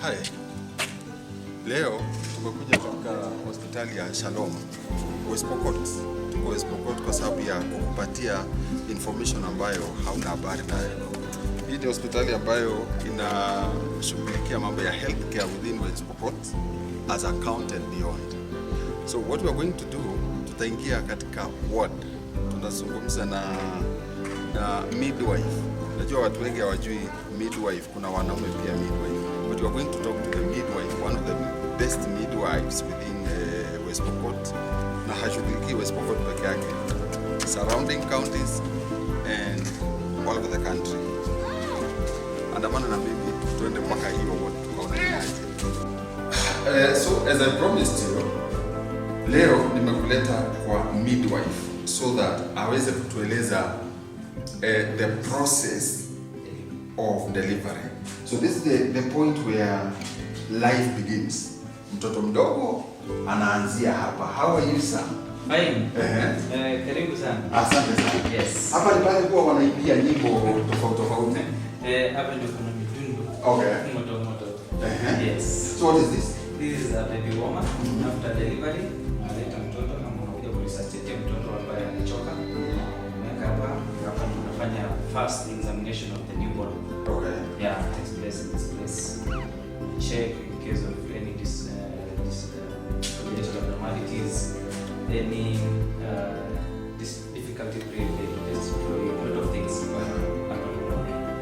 Hi. Leo tumekuja katika hospitali ya Shalom West Pokot. Tuko West Pokot kwa sababu ya kukupatia information ambayo hauna habari nayo. Hii ni hospitali ambayo inashughulikia mambo ya healthcare within West Pokot as a county and beyond. So what we are going to do, tutaingia katika ward. Tunazungumza na midwife. Najua watu wengi hawajui midwife, kuna wanaume pia midwife. But we are going to talk to the midwife, one of the best midwives within West Pokot. Na hashughulikii West Pokot peke yake, surrounding counties and all over the country. Andamana na mimi tuende mpaka hiyo ward tukaonaje. So as I promised you, leo nimekuleta kwa midwife so that aweze kutueleza the process of delivery. So this is the point where life begins. Mtoto mdogo anaanzia hapa. How are you, sir? Fine. Karibu sana. Asante sana. Yes. Hapa ni pale kwa wanaimbia nyimbo tofauti. Hapa ndio kuna midundo. Okay. Moto. Yes. So what is this? This is a baby warmer. After delivery, analeta mtoto na mnakuja kuresuscitate mtoto ambaye amechoka. Mweka hapa tunafanya first examination of the newborn. Okay. Yeah, takes place in this place. Check in case of any congenital abnormalities, any difficulty created, a lot of things.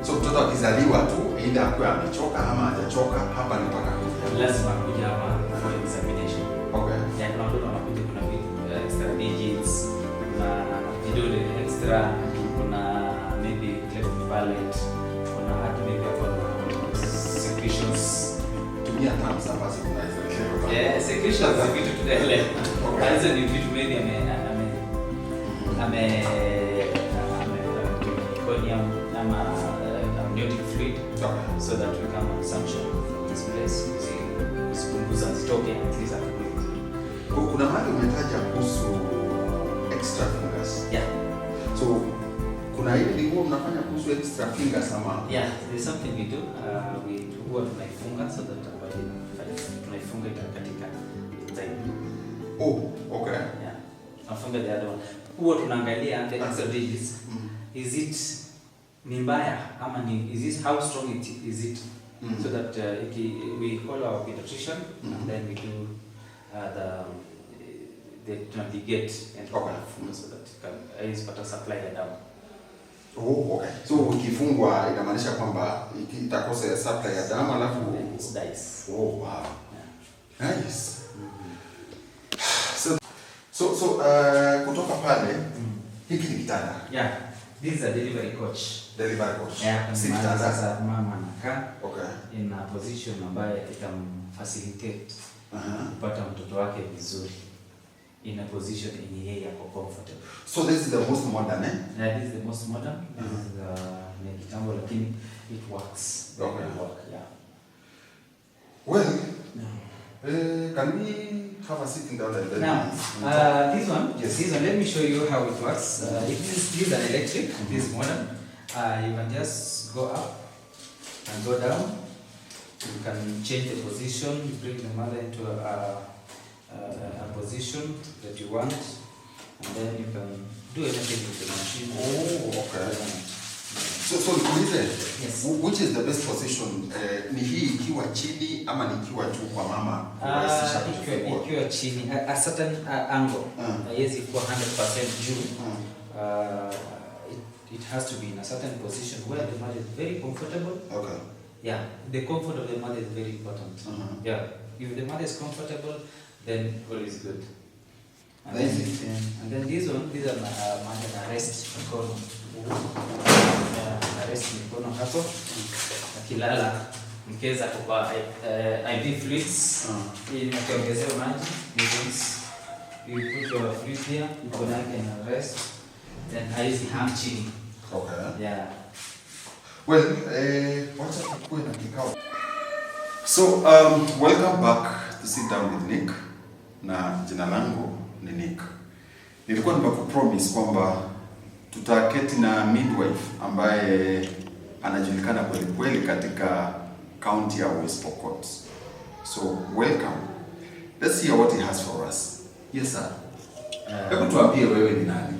So mtoto akizaliwa tu aidha akuwe amechoka ama hajachoka, hapa ni mpaka lazima kuja hapa for examination. Okay. Yeah, kuna watoto wanakuja, kuna extra digits, kuna vidole extra, kuna maybe cleft palate, kuna hata maybe secretions. Tumia terms ambazo tunaweza kuelewa. Yeah, secretions ni vitu tunaelewa. Hizo ni vitu maybe amniotic fluid. Okay. So that we can consumption from this place. Usipunguza zitoke at least at kuna mahali umetaja kuhusu extra fingers. Yeah. So kuna ile huwa mnafanya kuhusu extra fingers ama? Yeah, there's something we do. We huwa tunaifunga so that tunaifunga katika time. Oh, okay. Yeah. Tunafunga the other one. Huwa tunaangalia the extra digits. Is it ni mbaya ama ni is it how strong it is it? So that we call our pediatrician and then we do the navigate and so that is better supply the down. Oh, okay. So ukifungwa inamaanisha kwamba itakosa supply ya damu alafu it dies. Oh, wow. Yeah. Nice. So kutoka pale hiki ni kitanda. Yeah. This is a delivery coach. Delivery coach. Yeah, sasa mama anakaa in a position ambayo itamfacilitate kupata mtoto wake vizuri in a position yenye yeye yako comfortable. So this is the most modern, eh? Yeah, this is the most modern. This is the kitambo lakini it works. Okay. Yeah. Well, can we have a sitting down and then now, this one, yes. This one, let me show you how it works. This is an electric, this is modern. You can just go up and go down. You can change the position, bring the mother into a position that you want, and then you can do anything with the machine. Oh, okay. So yes. Which is the best position? Ni hii ikiwa chini ama ni ikiwa juu kwa mama? Ikiwa chini, a certain angle. Yes, if 100% juu. It has to be in a certain position where the mother is very comfortable. Okay. Yeah, the comfort of the mother is very important. Yeah, if the mother is comfortable, then all is good. And then this one, these are mother arrest mikono. Arrest mikono hapo. Akilala mkeza kwa IV fluids. Inaongezea maji. You put your fluid here, mikono yake ina rest. Then haizi hang chini. Okay. Yeah. Well, wacha tukue na kikao. So, welcome back to Sit Down with Nick. Na jina langu ni Nick. Nilikuwa nimekupromise kwamba tutaketi na midwife ambaye anajulikana kweli kweli katika county ya West Pokot. So welcome. Let's hear what he has for us. Yes sir. Hebu tuambie wewe ni nani?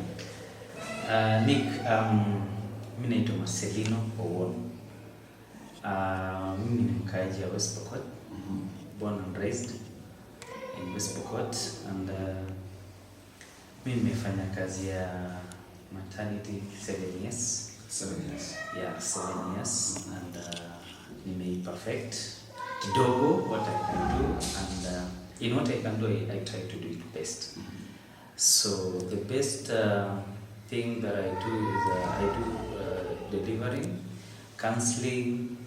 Nick, mimi naitwa Marcelino Owuor. Mimi ni mkaaji wa West Pokot. Born and raised in West Pokot, and mimi nimefanya kazi ya maternity 7 years. 7 years. Yeah, 7 years, and perfect kidogo what I can do, and in what I can do, I try to do it best. So the best thing that I do is I do delivery, counseling,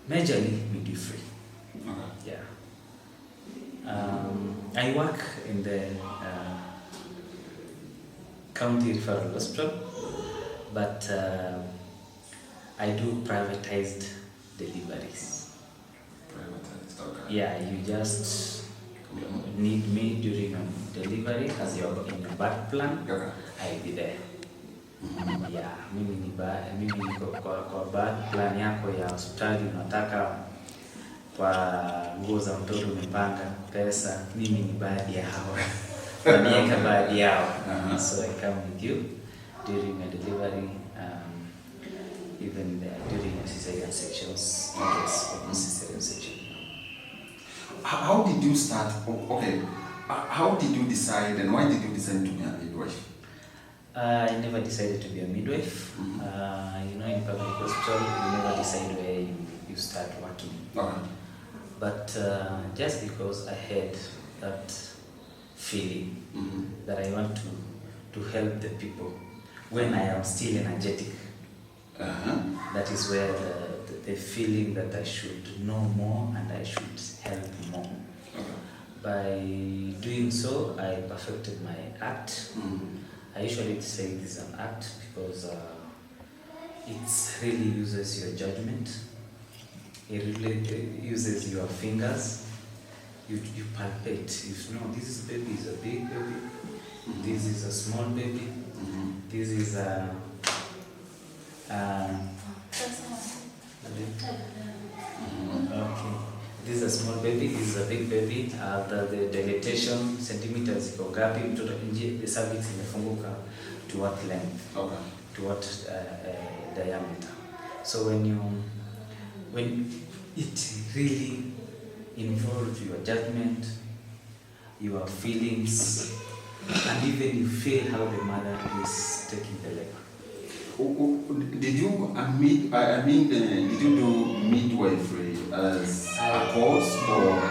majorly midwifery. Okay. Yeah. I work in the county referral hospital, but I do privatized deliveries. Privatized, okay. Yeah, you just need me during a delivery as you're in a birth plan. Okay. I'll be there. Yeah, mimi niko kwa birth plan yako ya hospitali, unataka kwa nguo za mtoto umepanga pesa, mimi ni baadhi ya hao. Niweka baadhi yao. So I come with you during a delivery, even during a cesarean sections, cesarean section. How did you start? Okay. How did you decide, and why did you decide to be a midwife? I never decided to be a midwife. In public hospital, you never decide where you start working. Okay. But just because I had that feeling that I want to help the people when I am still energetic. That is where the feeling that I should know more and I should help more. By doing so, I perfected my act. I usually say this is an act because it really uses your judgment. It really uses your fingers. You palpate. You know, this baby is a big baby. This is a small baby. This is a okay. This is a small baby. This is a big baby. The dilatation centimeters iko gapi? Mtoto nje, the cervix imefunguka to what length? Okay. To what diameter? So when it really involves your judgment, your feelings, and even you feel how the mother is taking the labor. Did you did you do midwifery as a course or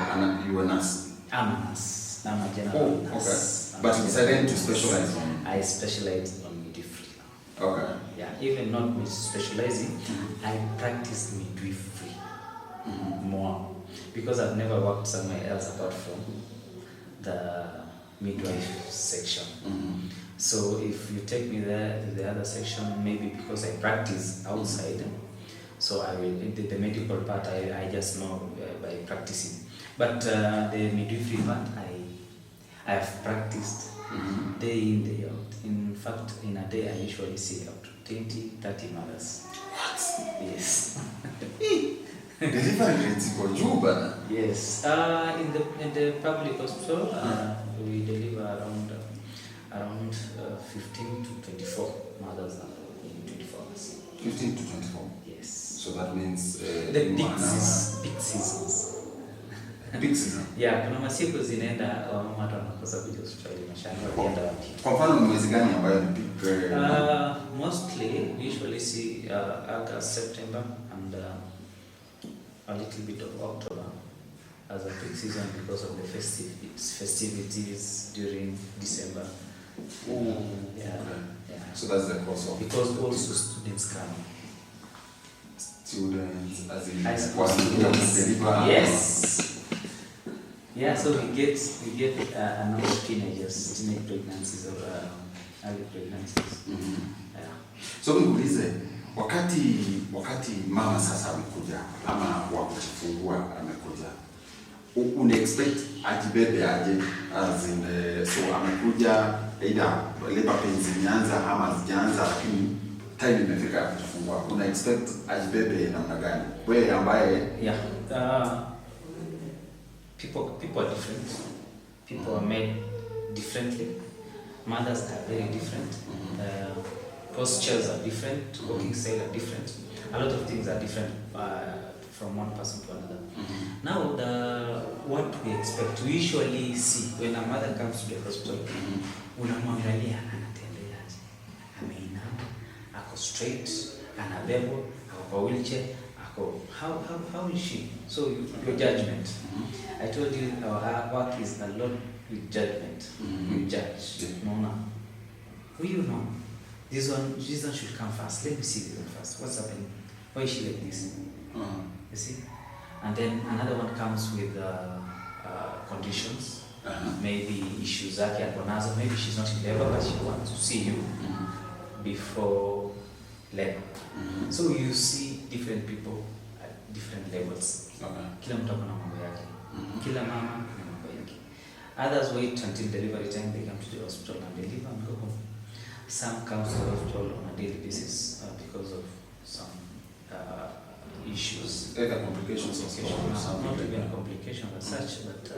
you were a nurse? I'm a nurse. I'm a general nurse. Okay. But you decided to specialize on? I specialize on midwifery. Okay. Yeah, even not specializing, I practice midwifery more because I've never worked somewhere else apart from the midwife section. So if you take me there to the other section, maybe because I practice outside, so I will the medical part I just know by practicing. But the midwifery part I have practiced day in, day out. In fact, in a day I usually see up to 20-30 mothers. What? Yes. Delivery rates go juu bana. Yes. In the public hospital, we deliver around 15 to 24 mothers in 24 hours. 15 to 24. Yes. So that means the peak seasons. Peak season. Yeah, kuna masiku zinaenda watu wanakosa kuja hospitali mashamba wanaenda wapi? Kwa mfano ni mwezi gani ambayo ni peak? Mostly we usually see August, September, and a little bit of October as a peak season because of the festivities during December. Oh, yeah. Okay. Yeah. So that's the cause of. Because also students come. Students, as in High school students. Yes. Yeah, so we get a number of teenage pregnancies or early pregnancies. Yeah. So nikuulize, wakati mama sasa amekuja ama wa kujifungua amekuja, una expect ajibebe aje, as in so amekuja either labor pains zimeanza ama hazijaanza, lakini time imefika ya kujifungua, una expect ajibebe namna gani? Wewe ambaye people are different. People are made differently. Mothers are very different. Postures are different. Walking style are different. A lot of things are different from one person to another. Now, what we expect, we usually see when a mother comes to the hospital, unamwangalia anatembeaje, ameinama, ako straight, anabebwa, ako kwa wheelchair, ako how is she? So your judgment. I told you our work is a lot with judgment. You judge. No. Who you know? This one should come first. Let me see this one first. What's happening? Why is she like this? You see? And then another one comes with conditions. Maybe issues zake akonazo. Maybe she's not in labor, but she wants to see you before labor. So you see different people at different levels. Kila mtu akona mambo yake. Kila mama ana mambo yake. Others wait until delivery time, they come to the hospital and deliver and go home. Some come to the hospital on a daily basis because of some issues. Either complications or something. Not even complications as such, but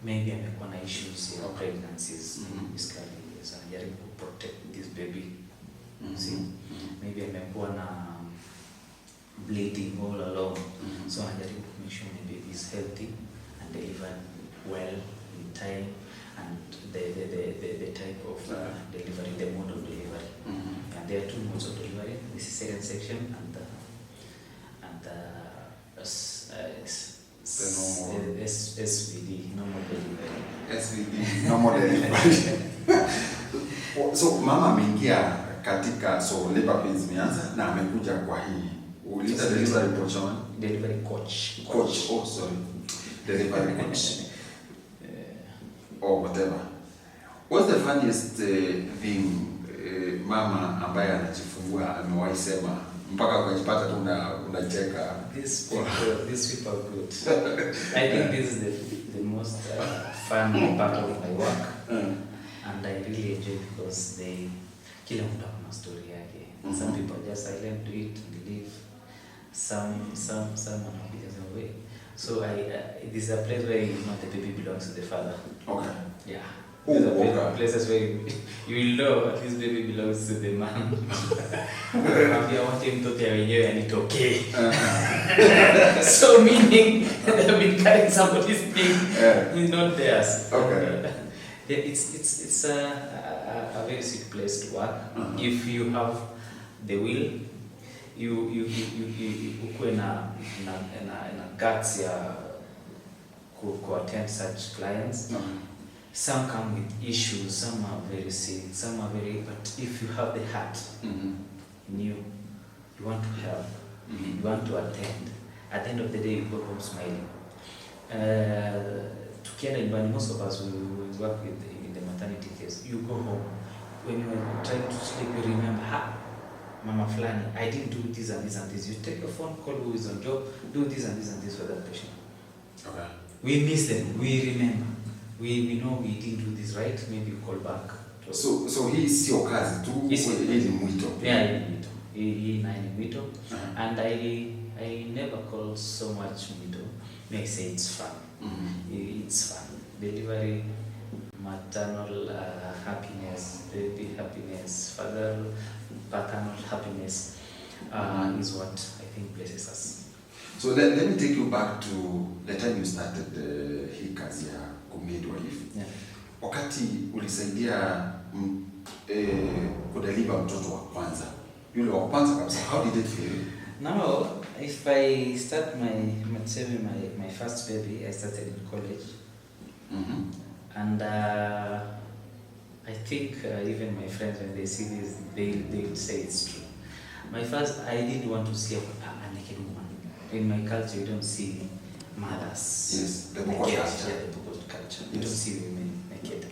maybe amekuwa na issues of pregnancies, miscarriages, anajaribu to protect this baby. See? Maybe amekuwa na bleeding all along, so anajaribu to make sure the baby is healthy and delivered well in time, and the type of delivery, the mode of delivery. And there are two modes of delivery: the cesarean section and the SVD, normal delivery. SVD, normal delivery. So mama ameingia katika, so labor pains imeanza na amekuja kwa hii uliita delivery coach on delivery coach. Oh, sorry. Delivery coach. Or whatever. What's the funniest thing mama ambaye anajifungua amewahi sema mpaka ukajipata tu unacheka? These people are good. I think this is the most fun part of my work. And I really enjoy because kila mtu ana story yake. Some people are just silent to it and leave. Some anakuja away. So this is a place where you know the baby belongs to the father. Okay. Yeah. These are places where you will know this baby belongs to the man. Unamwambia wote mtoto wenyewe anitokee. So meaning they've been carrying somebody's thing. It's not theirs. Okay. It's a very sick place to work. If you have the will, you ukue na guts ya ku attend such clients. Some come with issues, some are very sick, some are very, but if you have the heart in you want to help, you want to attend, at the end of the day you go home smiling. Tukienda nyumbani, most of us we work in the maternity case. You go home, when you are trying to sleep, you remember, Mama Flani, I didn't do this and this and this. You take a phone call who is on job, do this and this and this for that patient. Okay. We miss them, we remember. We know we didn't do this right, maybe you call back. So hii sio kazi tu, hii ni mwito. Yeah, hii ni mwito. Hii ni mwito. And I never call so much mwito. May I say it's fun. It's fun. Delivery, maternal happiness, baby happiness, paternal happiness is what I think blesses us. So let me take you back to the time you started hii kazi ya midwife. Yeah. Wakati ulisaidia kudeliver mtoto wa kwanza, yule wa kwanza kabisa, how did it feel? Now, if I start my first baby, I started in college. And I think even my friends, when they see this, they will say it's true. My first, I didn't want to see a naked woman. In my culture, you don't see mothers. Yes, the naked. culture. Yeah, the Bukos culture. You don't see women naked.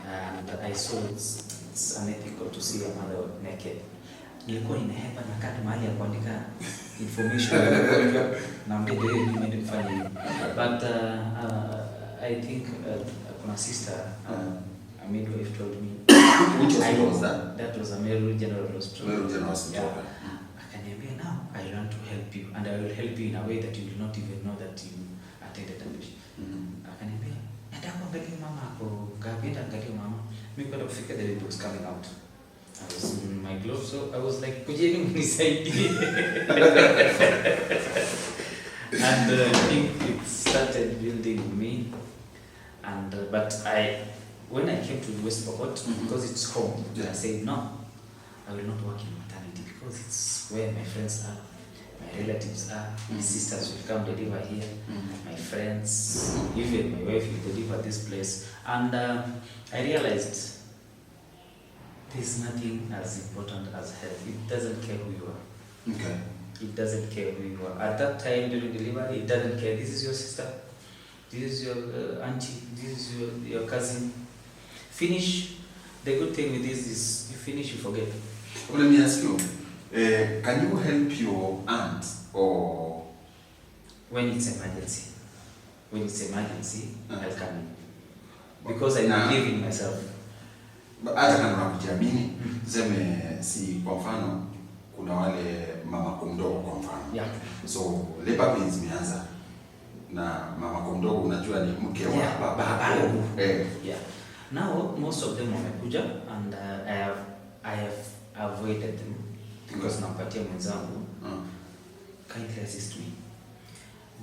And I saw it's unethical to see a mother naked. Nilikuwa inahepa na kati mahali ya kuandika information na mdede nimeende kufanya hiyo. But I think kuna sister, a midwife told me, Which hospital was that? That was a Meru General Hospital. Meru General Hospital. Yeah. Akaniambia, now I want to help you and I will help you in a way that you will not even know that you attended a patient. Akaniambia, nataka kuangalia mama hapo, ngapienda angalia mama. Mimi kwenda kufika the baby was coming out. I was in my gloves, so I was like, kujeni mnisaidie. And I think it started building me. And but when I came to West Pokot, because it's home, I said no, I will not work in maternity because it's where my friends are, my relatives are, my sisters will come deliver here, my friends, even my wife will deliver this place. And I realized there's nothing as important as health. It doesn't care who you are. Okay. It doesn't care who you are. At that time during delivery, it doesn't care. This is your sister. This is your auntie. This is your cousin. Finish. The good thing with this is you finish, you forget. Well, let me ask you, can you help your aunt or? When it's emergency. When it's emergency, I'll come in. Because I believe in myself. Hata kama unakujiamini, tuseme si kwa mfano kuna wale mama kumdogo kwa mfano. Yeah. So labor pains imeanza na mama kumdogo unajua ni mke wa baba. Yeah. Now most of them wamekuja and I have avoided them because nampatia mwenzangu. Kindly assist me.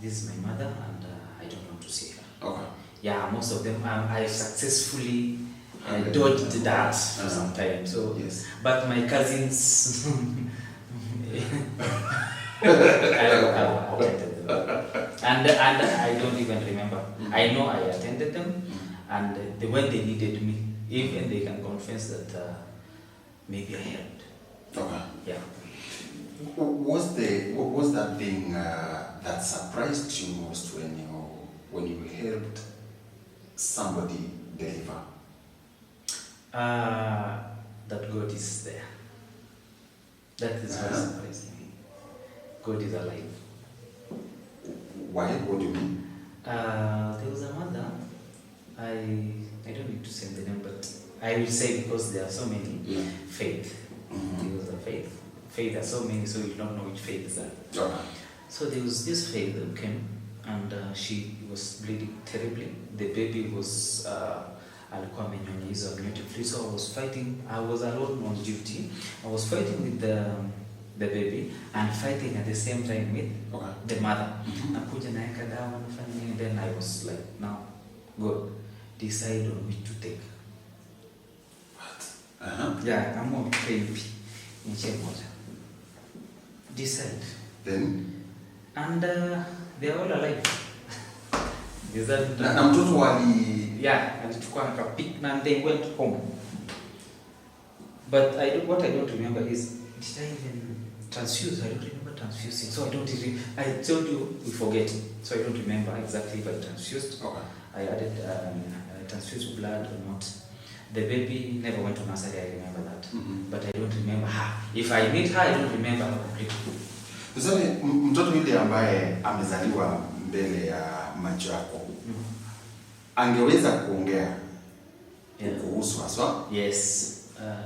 This is my mother and I don't want to see her. Okay. Yeah, most of them I successfully dodged that sometimes. So yes. But my cousins I attended them. And I don't even remember. I know I attended them and when they needed me, even they can confess that maybe I helped. Okay. Yeah. What was that thing that surprised you most when you helped somebody deliver? That God is there. That is what surprised me. God is alive. Why? What do you mean? There was a mother. I don't need to say the name, but I will say because there are so many. Yeah. Faith. There was a faith. Faith are so many, so you don't know which faith is that. Okay. So there was this faith that came, and she was bleeding terribly. The baby was alikuwa amenyonyezwa beautifully. So I was fighting. I was alone on duty. I was fighting with the baby and fighting at the same time with the mother. Nakuja naeka dawa nafanya nini, then I was like, now God, decide on which to take. What? Yeah, I'm going to pray nje moja. Decide. Then? And they are all alive. Na mtoto wali... Yeah, alichukua akapik and they went home. But what I don't remember is, did I even transfuse? I don't remember transfusing. So I don't even, I told you we forget. So I don't remember exactly if I transfused. Okay. I added transfused blood or not. The baby never went to nursery, I remember that. But I don't remember her. If I meet her, I don't remember her completely. Tuseme mtoto yule ambaye amezaliwa mbele ya macho yako angeweza kuongea kukuhusu haswa? Yes.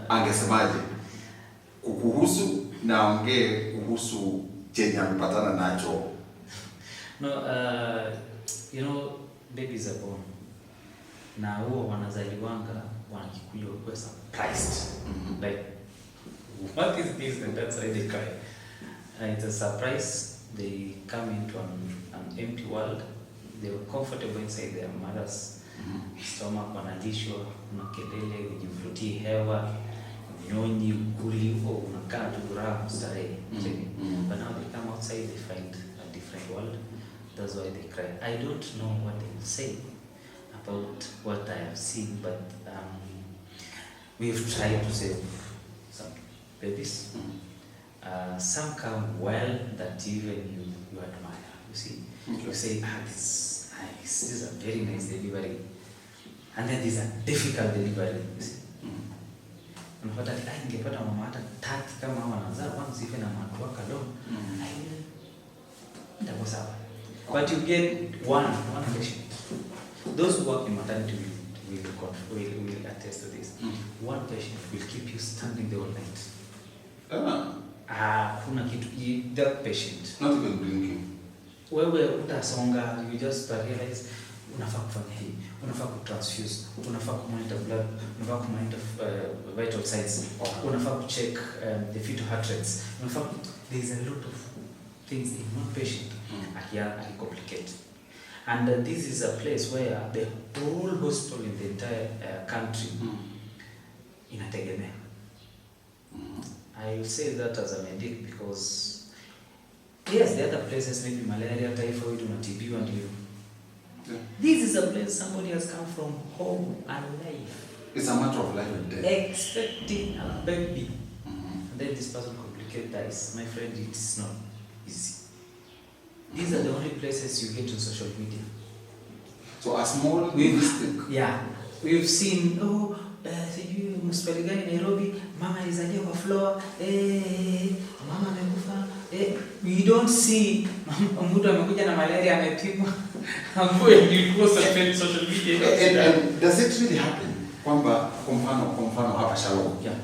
Angesemaje kukuhusu na ongee kuhusu chenye amepatana nacho? No, you know, babies are born. Na huwa wanazaliwanga wanakikuja kwa surprised. Like, what is this? And that's why they cry. It's a surprise. They come into an empty world. They were comfortable inside their mother's stomach, wanalishwa, kuna kelele, ujivutie hewa, unyonyi, ukuli, unakaa tu raha mstarehe. But now they come outside, they find a different world. That's why they cry. I don't know what they will say about what I have seen, but we've tried to save some babies. Some come well that even you admire. You see, you say, this is nice. This is a very nice delivery, and then there's a difficult delivery. You see, unapata ingepata mama hata tatu kama wanazaa once even a month work alone. That was up. But you get one patient. Those who work in maternity will attest to this. One patient will keep you standing the whole night. Kuna kitu that patient. Not even blinking. Wewe utasonga, you just realize unafaa kufanya hii, unafaa kutransfuse, unafaa kumonitor blood, unafaa kumonitor vital signs, unafaa kucheck the fetal heart rates, unafaa there is a lot of things in one patient complicate. And this is a place where the whole hospital in the entire country inategemea. I will say that as a medic because yes, the other places maybe malaria, typhoid, unatibiwa ndio. This is a place somebody has come from home alive. It's a matter of life and death. Expecting a baby. And then this person complicates dies. My friend, it's not easy. These are the only places you get on social media. So a small mistake. Yeah. We've seen, sijui hospitali gani Nairobi, mama alizalia kwa floor, mama amekufa. We don't see mtu amekuja na malaria amepimwa. Social media. And does it really happen? Kwamba kwa mfano hapa Shalom. Yeah.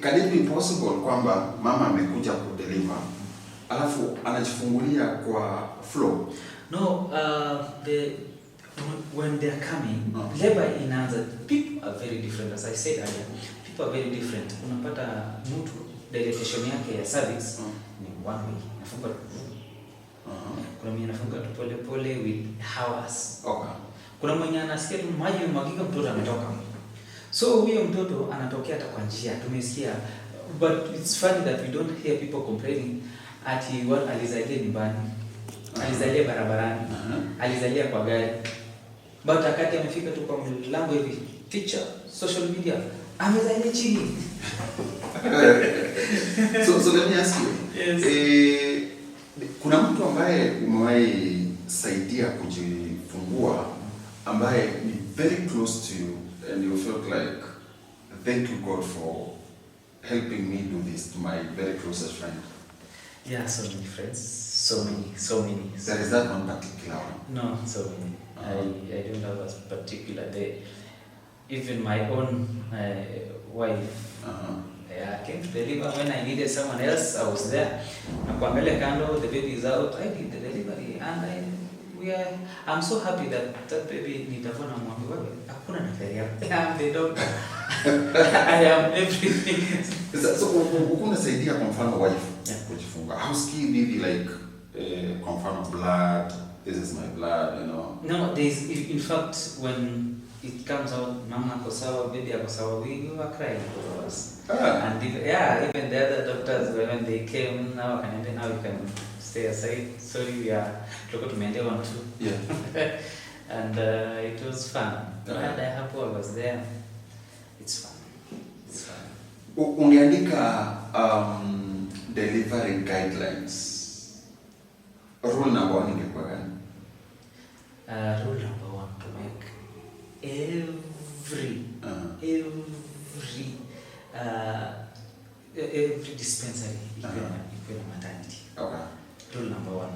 Can it be possible kwamba mama amekuja kudeliver alafu anajifungulia kwa floor? No, when they are coming, labor inaanza. People are very different, as I said earlier. People are very different. Unapata mtu dilatation yake ya cervix ni one way. Nafunga kuna mwenye anafunga tu pole pole with hours. Okay. Kuna mwenye anasikia tu maji yamwagika, mtoto ametoka. So huyo mtoto anatokea hata kwa njia tumesikia, but it's funny that we don't hear people complaining ati alizalia nyumbani, alizalia barabarani, alizalia kwa gari. But akati amefika tu kwa mlango hivi, teacher, social media, amezalia chini. So let me ask you. Yes. Kuna mtu ambaye umewahi saidia kujifungua ambaye ni very close to you and you felt like thank you God for helping me do this to my very closest friend? Yeah, so many friends, so many. There is that one particular one? No, so many. I don't have a particular day. Even my own wife. I came to deliver when I needed someone else. I was there. Nakuangalia kando, the baby is out. I did the delivery, and I'm so happy that baby nitavona mwambi wewe. Hakuna naferi hapo. I'm the doctor. I am everything. So unasaidia kwa mfano wife kujifunga. Hausikii bibi like kwa mfano blood, this is my blood, you know? No, in fact when it comes out, mama ako sawa, baby ako sawa, we were crying for us. And even the other doctors when they came, now you can stay aside. Sorry, we are looking to maintain one too. Yeah. And it was fun. And I hope I was there. It's fun. It's fun. Ungeandika delivery guidelines. Rule number 1 ingekuwa gani? Rule number 1 to make every dispensary equal maternity. Okay. Rule number 1.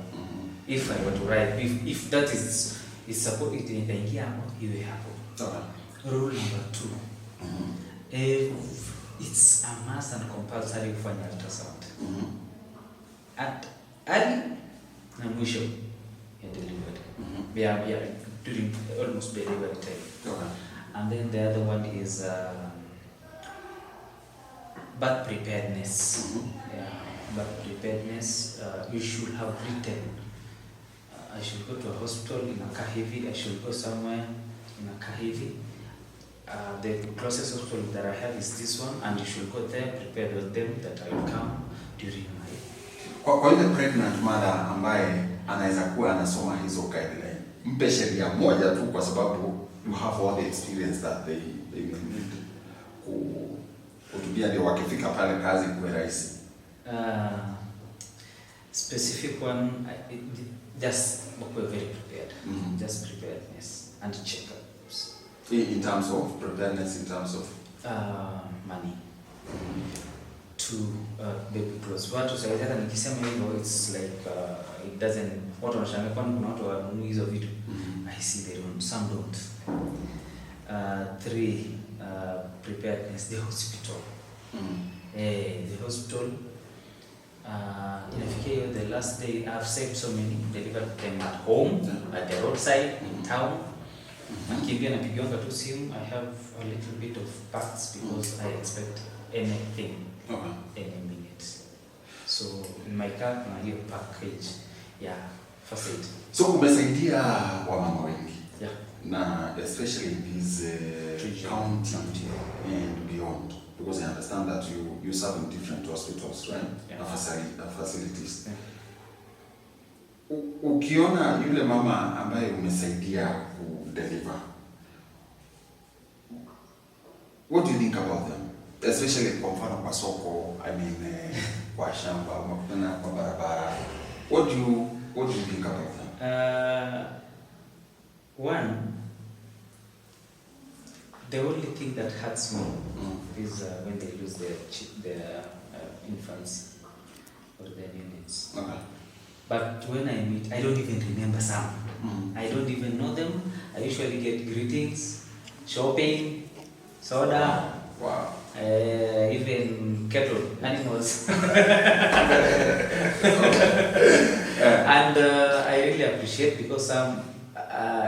If I were to write, if that is support it itaingia hapo, iwe hapo. Okay. Rule number 2. It's a must and compulsory kufanya ultrasound. At early na mwisho ya delivery. Yeah, during almost delivery time. Okay. And then the other one is birth preparedness. Yeah, birth preparedness. You should have written. I should go to a hospital in Akahivi. I should go somewhere in Akahivi. The closest hospital that I have is this one, and you should go there, prepare with them that I will come during my. Kwa ile pregnant mother ambaye anaweza kuwa anasoma hizo guidelines, mpe sheria moja tu kwa sababu you have all the experience that they will need kutumia ndio wakifika pale kazi kuwe rahisi. Specific one, just be very prepared. Just preparedness and checkups. In terms of preparedness, in terms of money. To baby clothes. Watu sasa nikisema hivyo it's like it doesn't, watu wanashangaa kwani kuna watu wanunua hizo vitu. I see they don't, some don't. 3, preparedness, the hospital. The hospital, inafikia the last day I've saved so many, delivered them at home, at the roadside, in town. Nakimbia napigionga tu simu, I have a little bit of parts because I expect anything, any minute. So in my car kuna hiyo package ya first aid. So umesaidia wamama wengi. Yeah. Na especially in this county and beyond, because I understand that you serve in different hospitals, right? Yeah. Facilities. Yeah. Ukiona yule mama ambaye umesaidia kudeliver, what do you think about them? Especially kwa mfano kwa soko, I mean kwa shamba, umekutana kwa barabara. What do you think about them? One, the only thing that hurts me is when they lose their infants or their units. Okay. But when I meet, I don't even remember some. I don't even know them. I usually get greetings, shopping, soda, wow. Even cattle, animals. And I really appreciate because some,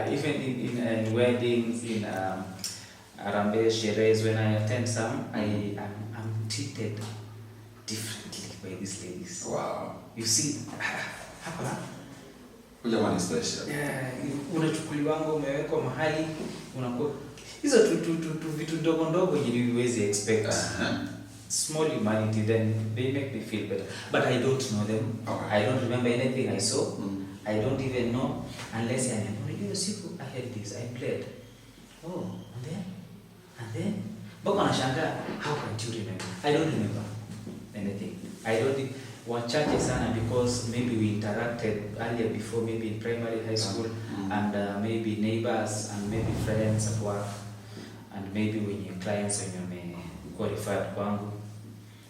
even in weddings, in Arambe Sheres, when I attend some, I'm treated differently by these ladies. Wow. You see, hapa Ujamani special. unachukuliwanga umewekwa mahali unakuwa hizo tu vitu ndogo ndogo yenye huwezi expect. Small humanity, then they make me feel better. But I don't know them. Okay. I don't remember anything I saw. I don't even know unless I remember. I had this, I played. Oh, and then? But wanashangaa, how can't you remember? I don't remember anything. I don't. Wachache sana because maybe we interacted earlier before, maybe in primary, high school, and maybe neighbors and maybe friends at work, and maybe when your clients when you may qualify kwangu,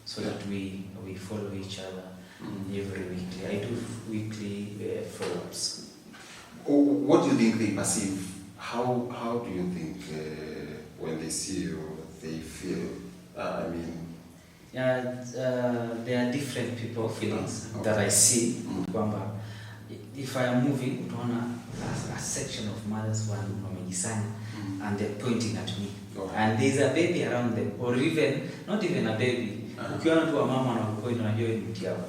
so that we follow each other every weekly. I do weekly follow-ups. What do you think they perceive? How do you think when they see you, they feel? I mean. There are different people feelings that I see. Kwamba if I am moving, utaona a section of mothers wamejisanya and they're pointing at me. And there's a baby around them, or even not even a baby. Ukiona tu mama anakupoint unajua ni mti hapo.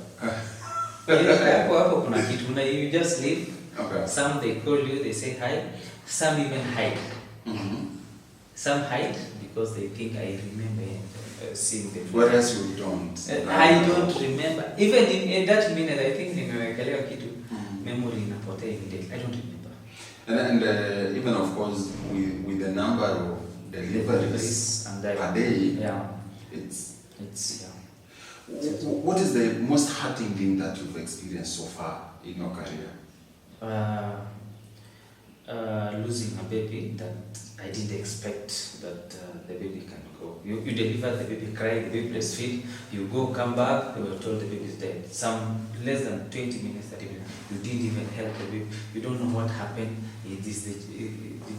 Hapo kuna kitu na you just leave. Some they call you, they say hi. Some even hide. Some hide because they think I remember seeing them. Whereas you don't. I don't remember. Even in that minute, I think nimewekelewa kitu. Memory inapotea immediately. I don't remember. And even of course with the number of deliveries per day, it's What is the most hurting thing that you've experienced so far in your career? Losing a baby that I didn't expect that the baby can go. You deliver, the baby cry, the baby breastfeed, you go, come back, you were told the baby is dead. Some less than 20 minutes, 30 minutes, you didn't even help the baby. You don't know what happened. Did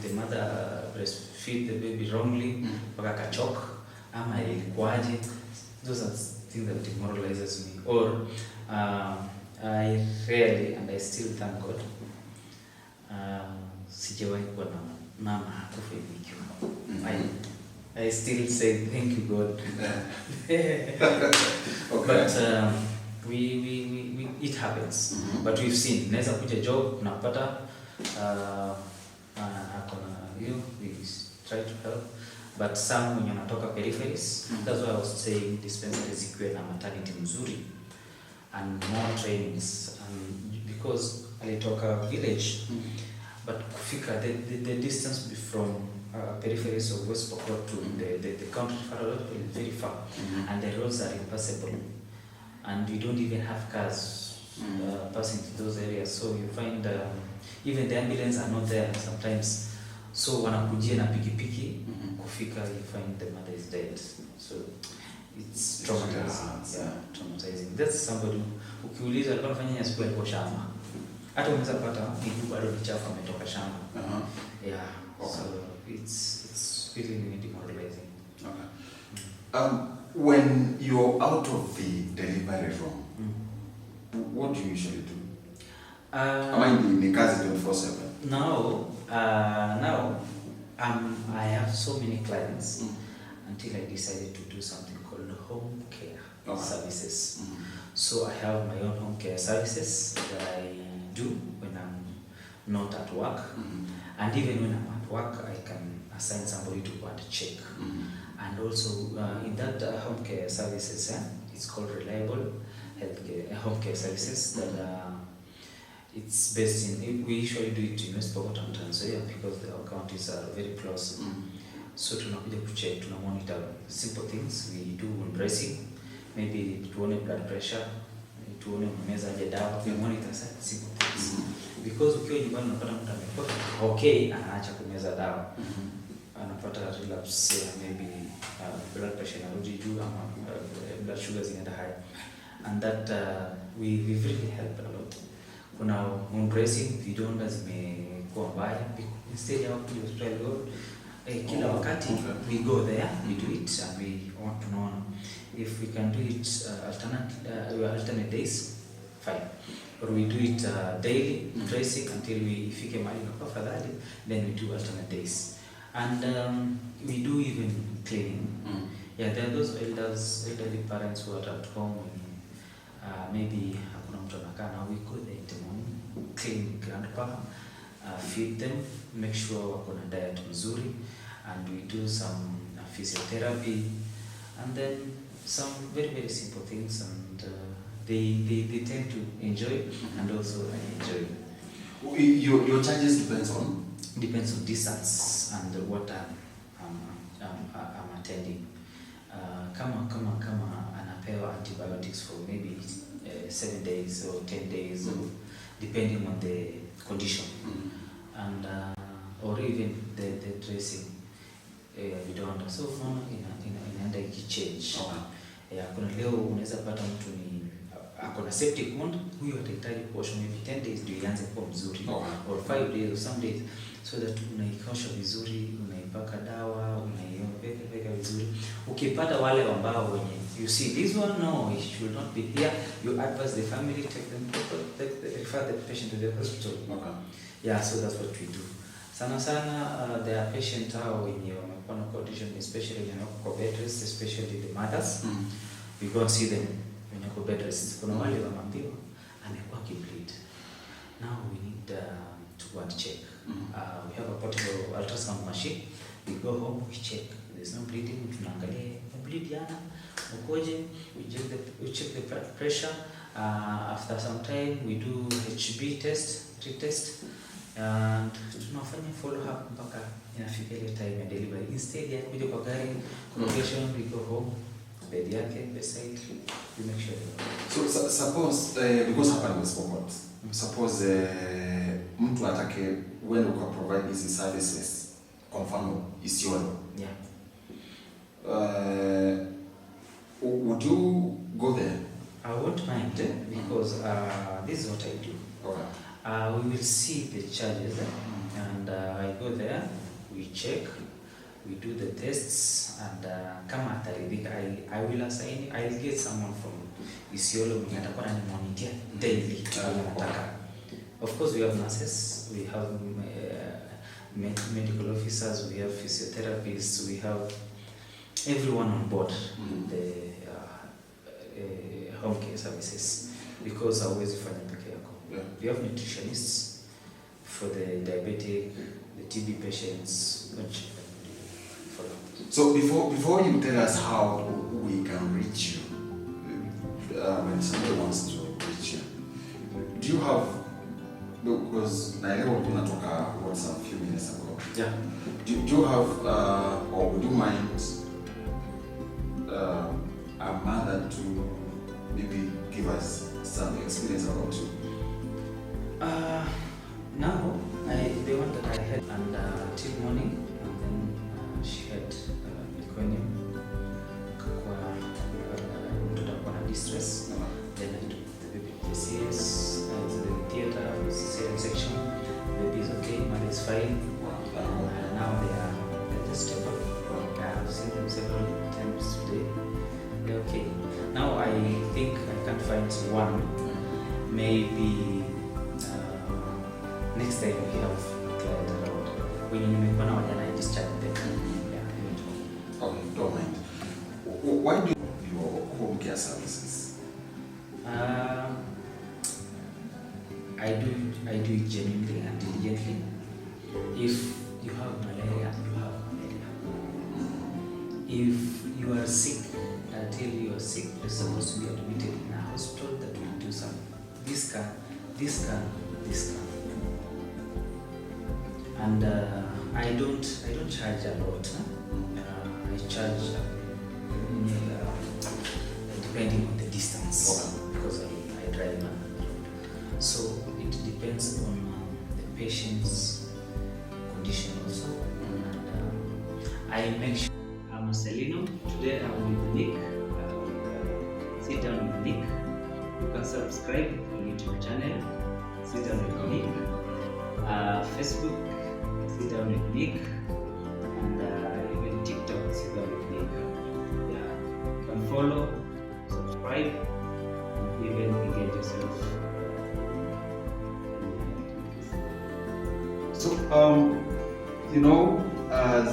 the mother breastfeed the baby wrongly? Wakakachok, ama ilikuwaje? Those are things that demoralizes me. Or I rarely, and I still thank God, sijawahi kuwa na mama hakufa nikiwa. I still say thank you God. Okay. But we it happens. But we've seen naweza kuja job napata akona hiyo, we try to help. But some when wanatoka peripheries, that's why I was saying dispensaries zikiwe na maternity mzuri and more trainings, because alitoka village. But kufika the distance from peripheries of West Pokot to the country is very far, and the roads are impassable, and we don't even have cars passing to those areas. So you find even the ambulance are not there sometimes. So wanakujia na pikipiki kufika, you find the mother is dead. So it's traumatizing. Traumatizing. That's somebody ukiuliza alikuwa anafanya nini siku alikuwa shamba. hata unaweza pata miguu bado ni chafu ametoka shamba. Yeah. Okay. So it's really demoralizing. Okay. When you're out of the delivery room, what do you usually do? Ni kazi 24/7? Now I have so many clients until I decided to do something called home care services. So I have my own home care services that I do when I'm not at work. And even when I'm at work, I can assign somebody to go and check. And also in that home care services, it's called Reliable Healthcare Home Care Services. That it's based in. We usually do it in West Pokot and Trans Nzoia because our counties are very close. So tunakuja kucheck, tuna monitor simple things. We do bracing, maybe tuone blood pressure, tuone umemeza aje dawa, we monitor simple things. Because ukiwa nyumbani unapata mtu amekuwa okay, anaacha kumeza dawa. Anapata relapse, maybe blood pressure inarudi juu ama blood sugar zinaenda high. And that we've really helped a lot. Kuna wound dressing, vidonda zimekuwa mbaya, instead ya kuja hospitali kila wakati we go there, we do it, and we want to know if we can do it alternate days, fine. Or we do it daily dressing until we ifike mahali na afadhali, then we do alternate days. And we do even cleaning. Yeah, there are those elderly parents who are at home when maybe hakuna mtu anakaa na, we go there in the morning, clean grandpa, feed them, make sure wako na diet mzuri, and we do some physiotherapy, and then some very, very simple things, and they tend to enjoy, and also I enjoy. Your charges depends on distance and what I'm attending. Kama anapewa antibiotics for maybe 7 days or 10 days, or depending on the condition, and or even the dressing, we don't. So inaenda ikichange. Kuna leo unaweza pata mtu ni akona septic wound, huyo atahitaji kuoshwa maybe 10 days ndio ianze kuwa mzuri, or 5 days or some days, so that unaikosha vizuri, unaipaka dawa, unaiweka vizuri. Ukipata wale ambao wenye you see this one, no, it should not be here, you advise the family, refer the patient to the hospital. Yeah, so that's what we do. Sana there are patients hao wenye wamekuwa na condition, especially when wako bed rest, especially the mothers. We go and see them when wako bed rest. Kuna wale wamambiwa amekuwa kibleed. Now we need to go and check. We have a portable ultrasound machine. We go home, we check. There's no bleeding. Tunaangalia bleed yana ukoje. We check the pressure. After some time, we do HB test, retest, and tunafanya follow up mpaka inafika ile time ya delivery. Instead ya kuja kwa gari, communication, we go home, bed yake, bedside, we make sure. So suppose because hapa ni West Pokot, suppose mtu atake when you can provide these services, kwa mfano Isiolo. Yeah. Would you go there? I won't mind because this is what I do. Okay. We will see the charges, and I go there, we check, we do the tests, and kama ataridhika, I will assign, I will get someone from Isiolo mwenye atakuwa anamonitor daily. Of course, we have nurses, we have medical officers, we have physiotherapists, we have everyone on board the home care services, because always fanya peke yako. We have nutritionists for the diabetic, the TB patients. So before you tell us how we can reach you, when somebody wants to reach you, do you have, because naelewa tunatoka a few minutes ago. Yeah. Do you have or would you mind a mother to maybe give us some experience about you? Now, the one that I had, and till morning, and then she had meconium, mtoto kwa distress. Then I took the baby to the CS, to the theater. cesarean section. Baby is okay, mother is fine. Now they are just stable. I've seen them several times today. They're okay. Now I think I can find one. Maybe next time we have client around. When you make one hour, then I discharge them. Yeah, Okay, don't mind. Why do your home care services? I do it genuinely and diligently. If you have malaria, you have malaria. If you are sick, until you are sick, you're supposed to be admitted in a hospital that will do some this scan. And I don't charge a lot. I charge depending on the distance, because I drive on the road. So it depends on the patient's condition also. And I make sure. I'm Marcelino. Today I'm with Nick. Sit down with Nick. You can subscribe to YouTube channel. Sit down with Nick. Facebook. Sit down with Nick. And even TikTok. Sit down with Nick. Yeah. You can follow, subscribe, and even engage yourself. So, as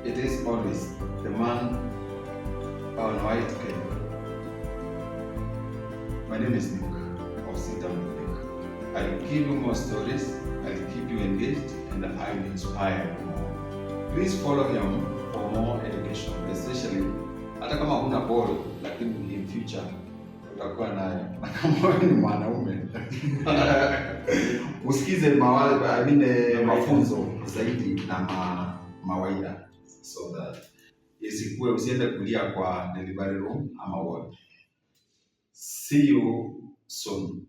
it is always, the man on white came. My name is Nick, of Sit Down with Nick. I'll give you more stories, I'll keep you engaged, and I'll inspire you more. Please follow him for more education, especially hata kama huna ball, lakini in future utakuwa nayo. Na kama wewe ni mwanaume usikize mafunzo zaidi na mawaida, so that isikuwe usiende kulia kwa delivery room ama ward. See you soon.